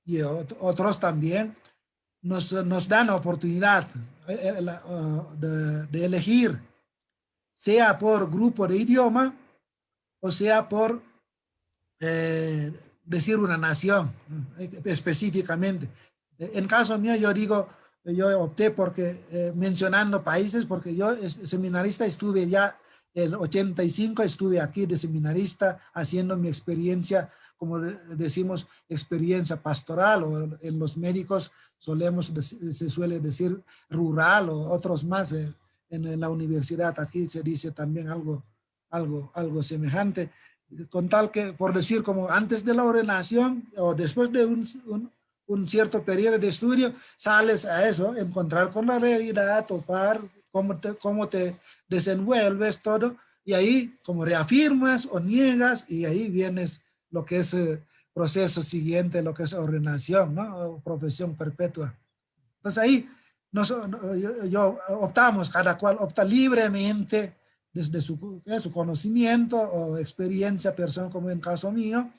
y otros también, nos dan la oportunidad de elegir, sea por grupo de idioma o sea por decir una nación específicamente. En caso mío, yo digo, yo opté porque, mencionando países, porque yo seminarista estuve ya el 85, estuve aquí de seminarista haciendo mi experiencia, como decimos, experiencia pastoral, o en los médicos se suele decir rural, o otros más, en la universidad aquí se dice también algo semejante, con tal que, por decir, como antes de la ordenación o después de un cierto periodo de estudio, sales a eso, encontrar con la realidad, topar cómo te desenvuelves todo, y ahí como reafirmas o niegas, y ahí vienes lo que es proceso siguiente, lo que es ordenación, ¿no? O profesión perpetua. Entonces ahí yo optamos, cada cual opta libremente desde su conocimiento o experiencia personal, como en caso mío.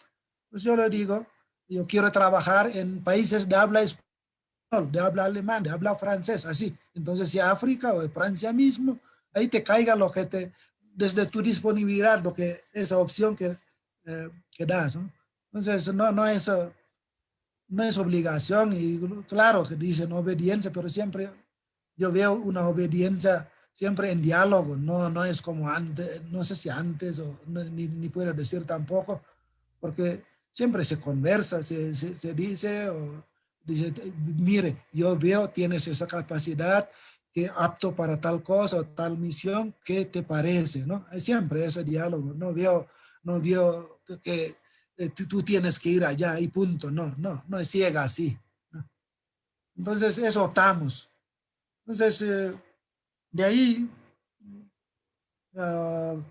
Pues yo le digo, yo quiero trabajar en países de habla español, de habla alemán, de habla francés, así. Entonces, si África o Francia mismo, ahí te caiga lo que desde tu disponibilidad, esa opción que das, ¿no? Entonces, no es obligación, y claro que dicen obediencia, pero siempre yo veo una obediencia siempre en diálogo, no es como antes, no sé si antes, o no, ni puedo decir tampoco, porque siempre se conversa, se dice, o dice, mire, yo veo, tienes esa capacidad, que apto para tal cosa o tal misión, ¿qué te parece? ¿No? Hay siempre ese diálogo, no veo que tú tienes que ir allá y punto, no es ciega así, ¿no? Entonces, eso optamos. Entonces, de ahí,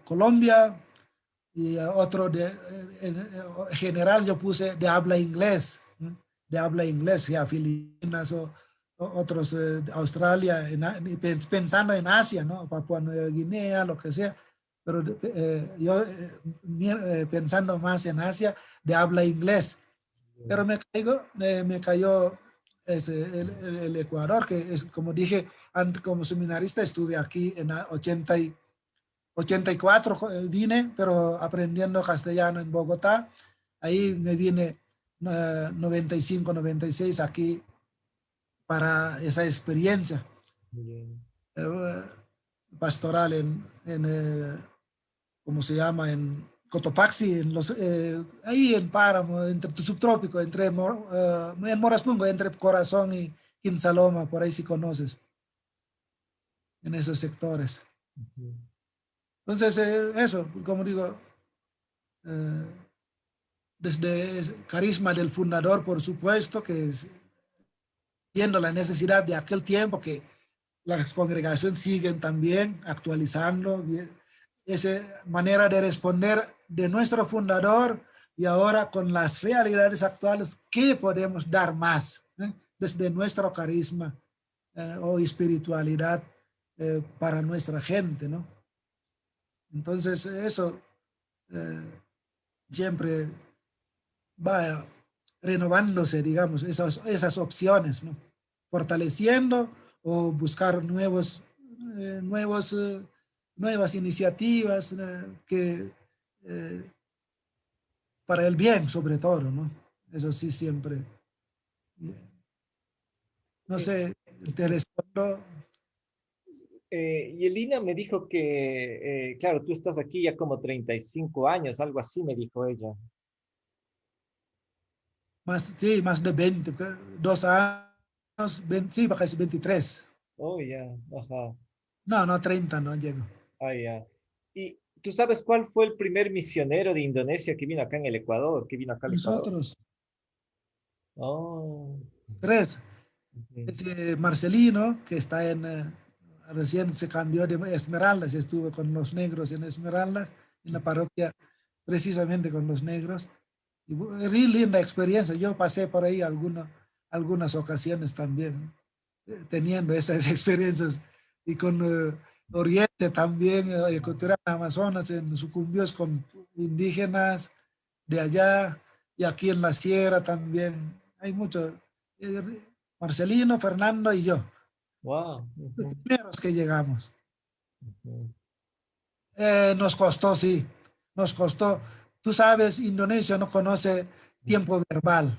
Colombia, y otro en general yo puse de habla inglés, ¿no? De habla inglés, ya Filipinas o otros, Australia, pensando en Asia, ¿no? Papua Nueva Guinea, lo que sea, pero yo pensando más en Asia, de habla inglés. Pero me cayó el Ecuador, que es, como dije, antes, como seminarista estuve aquí en 84 vine, pero aprendiendo castellano en Bogotá. Ahí me vine 95, 96 aquí para esa experiencia eh, pastoral ¿cómo se llama? En Cotopaxi, ahí en Páramo, entre subtrópico, en Moraspungo, entre Corazón y Quinsaloma, por ahí si conoces, en esos sectores. Entonces, eso, como digo, eh, desde el carisma del fundador, por supuesto, que es viendo la necesidad de aquel tiempo que las congregaciones siguen también actualizando esa manera de responder de nuestro fundador y ahora con las realidades actuales, ¿qué podemos dar más desde nuestro carisma o espiritualidad para nuestra gente, ¿no? Entonces eso eh, siempre va renovándose, digamos, esas opciones, ¿no? Fortaleciendo o buscar nuevas iniciativas que eh, para el bien, sobre todo, ¿no? Eso sí, siempre. No Eh, sé, te respondo. y Elina me dijo que, claro, tú estás aquí ya como 35 años, algo así me dijo ella. Más, sí, más de 20, 2 años, 20, sí, casi 23. Oh, ya, ajá, No, no, 30 no llego. ah, ya. ¿Y tú sabes cuál fue el primer misionero de Indonesia que vino acá en el Ecuador, que vino acá al Ecuador? Nosotros, Oh, 3. ujú. Ese Marcelino, que está recién se cambió de Esmeraldas, estuve con los negros en Esmeraldas, en la parroquia precisamente con los negros. Y muy linda experiencia, yo pasé por ahí algunas ocasiones también, teniendo esas experiencias. Y con Oriente también, Ecuatorial Amazonas, en sucumbios con indígenas de allá, y aquí en la sierra también. Hay mucho. eh, Marcelino, Fernando y yo, Wow. los Ujú, primeros que llegamos. ujú. Nos costó, sí, nos costó. Tú sabes, Indonesia no conoce tiempo verbal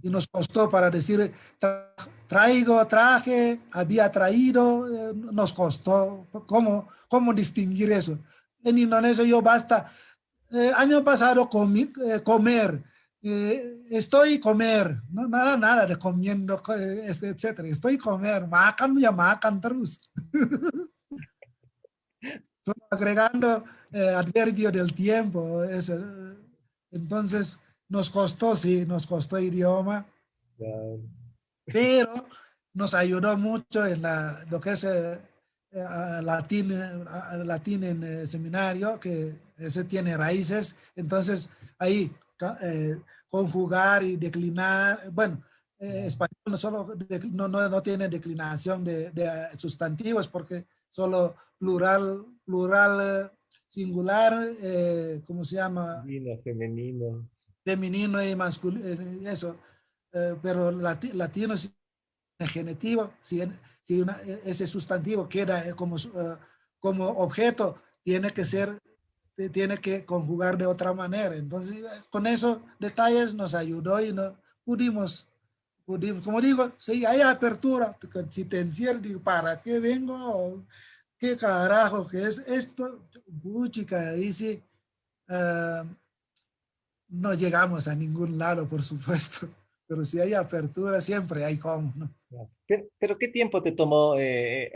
y nos costó para decir traigo, traje, había traído, nos costó. ¿Cómo distinguir eso? En Indonesia yo basta, año pasado comer, estoy comer, no, nada de comiendo, etcétera. Estoy comer, makan ya makan terus. Solo agregando adverbio del tiempo. Entonces, nos costó, sí, nos costó idioma, Claro. pero nos ayudó mucho en lo que es latín en seminario, que ese tiene raíces. Entonces, ahí conjugar y declinar, bueno, español no, solo no tiene declinación de sustantivos porque solo plural, singular, ¿cómo se llama? Masculino, femenino. Femenino y masculino, eso. Pero latino sí en genitivo, si ese sustantivo queda como objeto, tiene que conjugar de otra manera. Entonces, con esos detalles nos ayudó y no pudimos, como digo, si hay apertura, si te encierras, digo, ¿para qué vengo? ¿Qué carajo que es esto? Puchica, ahí sí, uh, no llegamos a ningún lado, por supuesto, pero si hay apertura, siempre hay cómo, ¿no? Ya. Pero ¿qué tiempo te tomó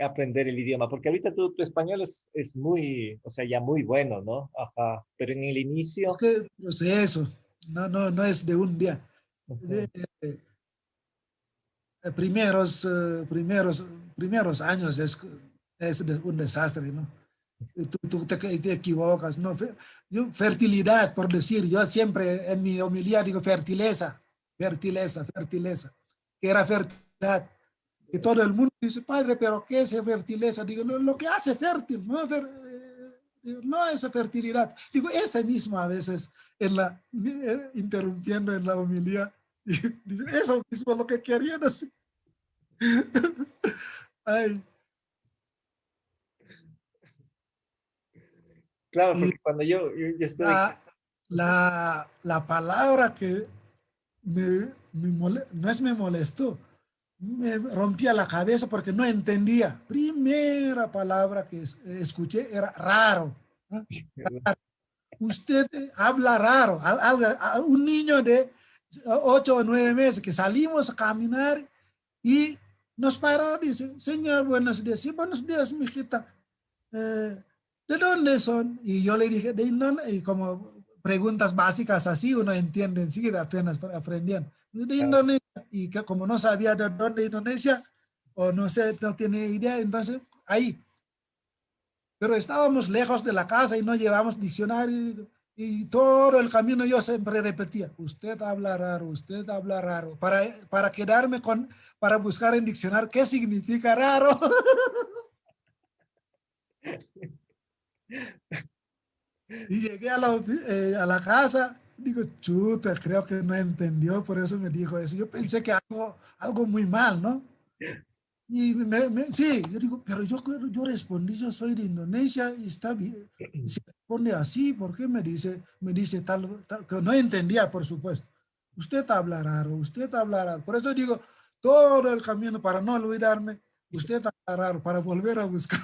aprender el idioma? Porque ahorita tu español es muy, o sea, ya muy bueno, ¿no? Ajá. Pero en el Es inicio, que proceso, no es de un día. ujú, De, primeros años es un desastre, ¿no? Tú te equivocas, ¿no? Fertilidad, por decir, yo siempre en mi homilía digo fertileza, que era fertilidad. Que todo el mundo dice, padre, pero ¿qué es fertileza? Digo, lo que hace fértil, no, no es fertilidad. Digo, ese mismo a veces interrumpiendo en la homilía, dice, eso mismo es lo que querían decir. Ay, claro, y porque cuando yo estoy, la palabra que no es me molestó, me rompía la cabeza porque no entendía. Primera palabra que escuché era raro, ¿no? Usted habla raro. A un niño de 8 o 9 meses que salimos a caminar y nos paró, dice, señor, buenos días. Sí, buenos días, mijita. ¿De dónde son? Y yo le dije, de Indonesia. Y como preguntas básicas así, uno entiende enseguida, apenas aprendían. De Ah, Indonesia, y que como no sabía de dónde Indonesia, o no sé, no tiene idea, entonces ahí. Pero estábamos lejos de la casa y no llevamos diccionario y todo el camino yo siempre repetía, usted habla raro, para quedarme con, para buscar en diccionario qué significa raro. Y llegué a la casa, digo, chuta, creo que no entendió, por eso me dijo eso. Yo pensé que algo muy mal, ¿no? Y sí, yo digo, pero yo respondí, yo soy de Indonesia y está bien. Y se responde así, ¿por qué me dice tal, que no entendía, por supuesto. Usted habla raro, usted habla raro. Por eso digo, todo el camino para no olvidarme, usted habla raro, para volver a buscar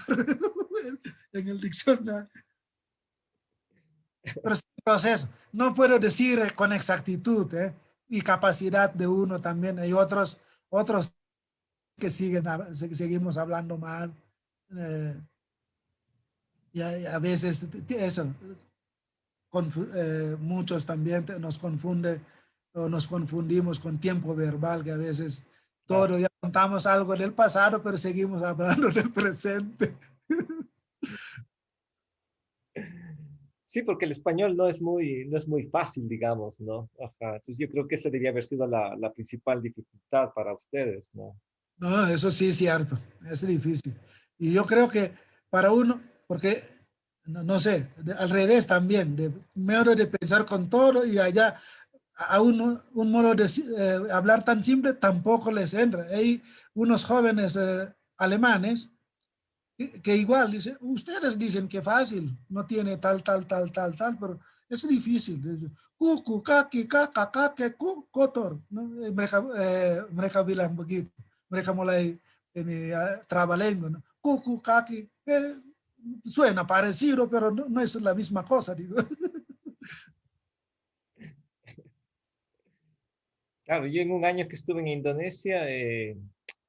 en el diccionario. Pero es un proceso. No puedo decir con exactitud, ¿eh? Y capacidad de uno también. Hay otros que seguimos hablando mal. eh, y a veces eso, muchos también nos confunde o nos confundimos con tiempo verbal, que a veces ah. todo ya contamos algo del pasado, pero seguimos hablando del presente. Sí, porque el español no es muy fácil, digamos, ¿no? Ajá. Entonces yo creo que esa debía haber sido la principal dificultad para ustedes, ¿no? No, eso sí es cierto, es difícil. Y yo creo que para uno, porque no sé, al revés también, de modo de pensar con todo y allá a uno, un modo de hablar tan simple tampoco les entra. Hay unos jóvenes alemanes que igual dicen, ustedes dicen que fácil, no tiene tal, pero es difícil. Kuku, kaki, kaka, kake, kotor. No? Mereka bilang begitu. Mereka mulai ini trabalenggo. No? Kuku, kaki, suena parecido, pero no es la misma cosa, digo. Claro, yo en un año que estuve en Indonesia,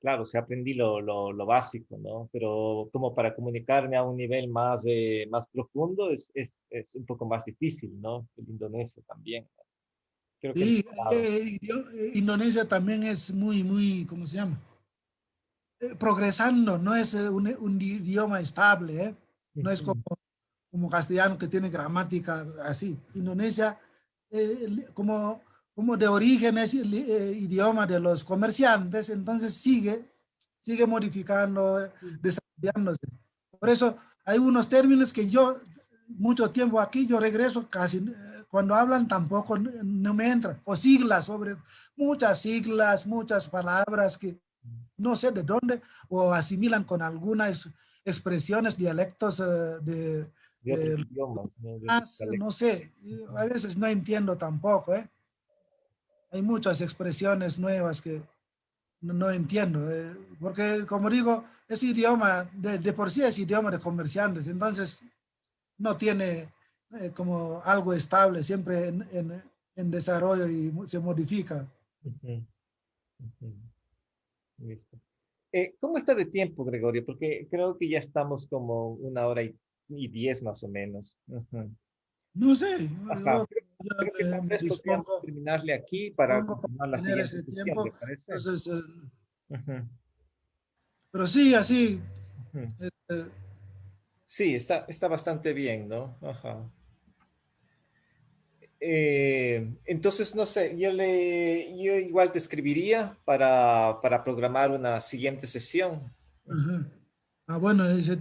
claro, sí aprendí lo básico, ¿no? Pero como para comunicarme a un nivel más, más profundo es un poco más difícil, ¿no? El indonesio también. Creo que he Sí, mejorado. Indonesia también es muy, ¿cómo se llama? Progresando, no es un idioma estable, ¿eh? No es Ujú. como castellano que tiene gramática así. Indonesia, como de origen es el idioma de los comerciantes, entonces sigue modificando, desarrollándose. Por eso hay unos términos que yo, mucho tiempo aquí, yo regreso casi, cuando hablan tampoco no me entran, o siglas, muchas siglas, muchas palabras que no sé de dónde, o asimilan con algunas expresiones, dialectos De otros de idiomas, ¿no? De otros más, no dialectos. sé, a veces no entiendo tampoco, ¿eh? Hay muchas expresiones nuevas que no entiendo, porque como digo, es idioma, de por sí es idioma de comerciantes, entonces no tiene como algo estable, siempre en desarrollo y se modifica. Ujú, ujú. Listo. ¿Cómo está de tiempo, Gregorio? Porque creo que ya estamos como una hora y 10 más o menos. Ujú. No sé, Ajá. yo Creo que tal me vez podríamos terminarle aquí para dispongo para continuar la tener siguiente ese sesión, ¿le tiempo. parece? Entonces, Ujú, pero sí, así, ujú. este, Sí, está bastante bien, ¿no? Ajá. Entonces, no sé, yo igual te escribiría para programar una siguiente sesión. ajá. Ah, bueno, ese